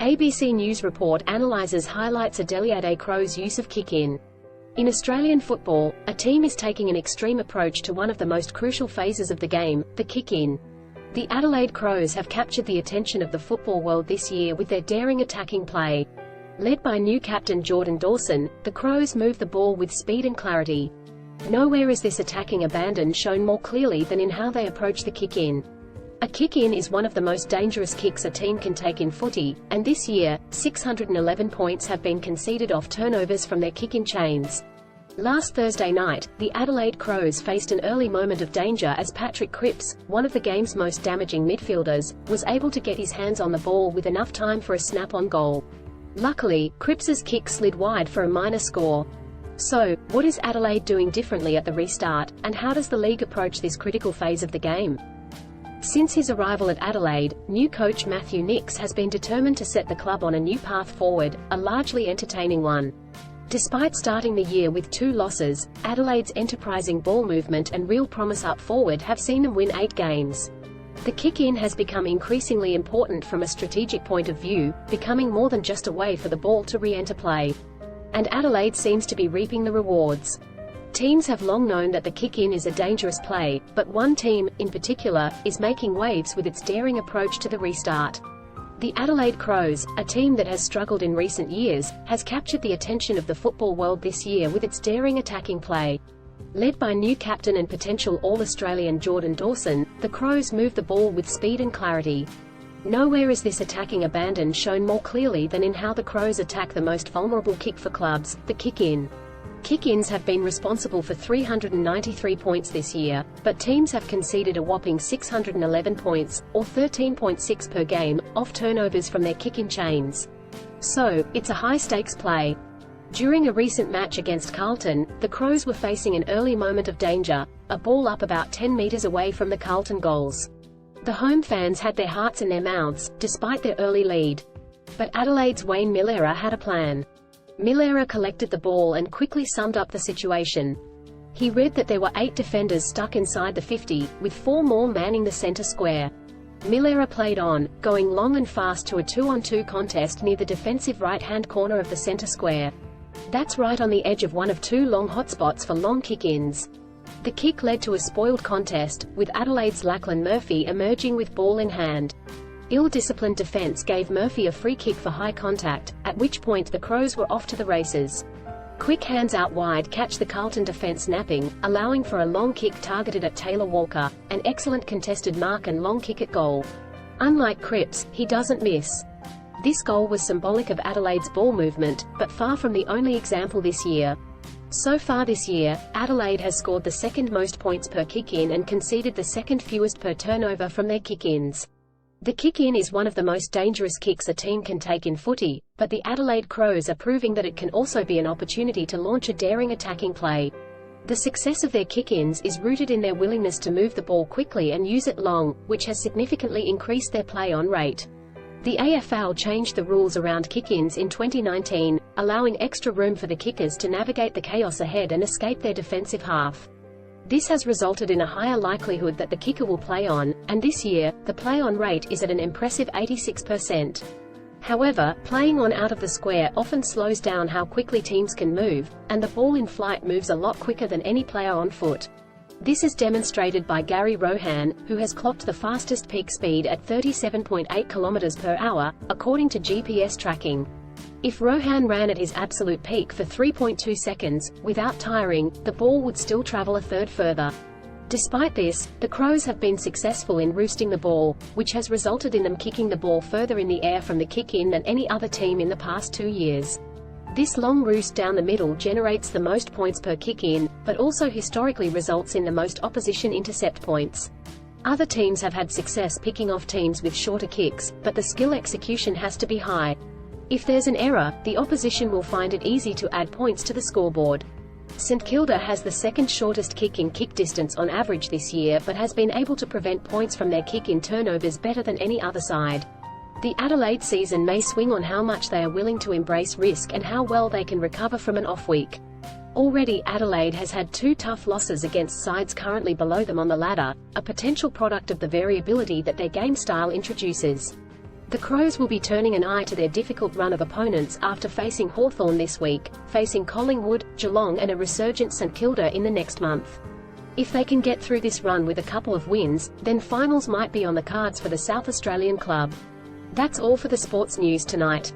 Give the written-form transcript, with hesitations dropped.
ABC News report analyses highlights Adelaide Crows' use of kick-in. In Australian football, a team is taking an extreme approach to one of the most crucial phases of the game, the kick-in. The Adelaide Crows have captured the attention of the football world this year with their daring attacking play. Led by new captain Jordan Dawson, the Crows move the ball with speed and clarity. Nowhere is this attacking abandon shown more clearly than in how they approach the kick-in. A kick-in is one of the most dangerous kicks a team can take in footy, and this year, 611 points have been conceded off turnovers from their kick-in chains. Last Thursday night, the Adelaide Crows faced an early moment of danger as Patrick Cripps, one of the game's most damaging midfielders, was able to get his hands on the ball with enough time for a snap-on goal. Luckily, Cripps's kick slid wide for a minor score. So, what is Adelaide doing differently at the restart, and how does the league approach this critical phase of the game? Since his arrival at Adelaide, new coach Matthew Nicks has been determined to set the club on a new path forward, a largely entertaining one. Despite starting the year with 2 losses, Adelaide's enterprising ball movement and real promise up forward have seen them win 8 games. The kick-in has become increasingly important from a strategic point of view, becoming more than just a way for the ball to re-enter play. And Adelaide seems to be reaping the rewards. Teams have long known that the kick-in is a dangerous play, but one team, in particular, is making waves with its daring approach to the restart. The Adelaide Crows, a team that has struggled in recent years, has captured the attention of the football world this year with its daring attacking play. Led by new captain and potential All-Australian Jordan Dawson, the Crows move the ball with speed and clarity. Nowhere is this attacking abandon shown more clearly than in how the Crows attack the most vulnerable kick for clubs, the kick-in. Kick-ins have been responsible for 393 points this year, but teams have conceded a whopping 611 points, or 13.6 per game, off turnovers from their kick-in chains. So, it's a high-stakes play. During a recent match against Carlton, the Crows were facing an early moment of danger, a ball up about 10 metres away from the Carlton goals. The home fans had their hearts in their mouths, despite their early lead. But Adelaide's Wayne Millera had a plan. Millera collected the ball and quickly summed up the situation. He read that there were 8 defenders stuck inside the 50, with 4 more manning the centre square. Millera played on, going long and fast to a 2-on-2 contest near the defensive right-hand corner of the centre square. That's right on the edge of one of 2 long hotspots for long kick-ins. The kick led to a spoiled contest, with Adelaide's Lachlan Murphy emerging with ball in hand. Ill-disciplined defence gave Murphy a free kick for high contact, at which point the Crows were off to the races. Quick hands out wide catch the Carlton defence napping, allowing for a long kick targeted at Taylor Walker, an excellent contested mark and long kick at goal. Unlike Cripps, he doesn't miss. This goal was symbolic of Adelaide's ball movement, but far from the only example this year. So far this year, Adelaide has scored the 2nd most points per kick-in and conceded the 2nd fewest per turnover from their kick-ins. The kick-in is one of the most dangerous kicks a team can take in footy, but the Adelaide Crows are proving that it can also be an opportunity to launch a daring attacking play. The success of their kick-ins is rooted in their willingness to move the ball quickly and use it long, which has significantly increased their play-on rate. The AFL changed the rules around kick-ins in 2019, allowing extra room for the kickers to navigate the chaos ahead and escape their defensive half. This has resulted in a higher likelihood that the kicker will play on, and this year, the play-on rate is at an impressive 86%. However, playing on out of the square often slows down how quickly teams can move, and the ball in flight moves a lot quicker than any player on foot. This is demonstrated by Gary Rohan, who has clocked the fastest peak speed at 37.8 km per hour, according to GPS tracking. If Rohan ran at his absolute peak for 3.2 seconds, without tiring, the ball would still travel a third further. Despite this, the Crows have been successful in roosting the ball, which has resulted in them kicking the ball further in the air from the kick-in than any other team in the past 2 years. This long roost down the middle generates the most points per kick-in, but also historically results in the most opposition intercept points. Other teams have had success picking off teams with shorter kicks, but the skill execution has to be high. If there's an error, the opposition will find it easy to add points to the scoreboard. St Kilda has the 2nd shortest kick-in kick distance on average this year but has been able to prevent points from their kick-in turnovers better than any other side. The Adelaide season may swing on how much they are willing to embrace risk and how well they can recover from an off week. Already Adelaide has had 2 tough losses against sides currently below them on the ladder, a potential product of the variability that their game style introduces. The Crows will be turning an eye to their difficult run of opponents after facing Hawthorn this week, facing Collingwood, Geelong and a resurgent St Kilda in the next month. If they can get through this run with a couple of wins, then finals might be on the cards for the South Australian club. That's all for the sports news tonight.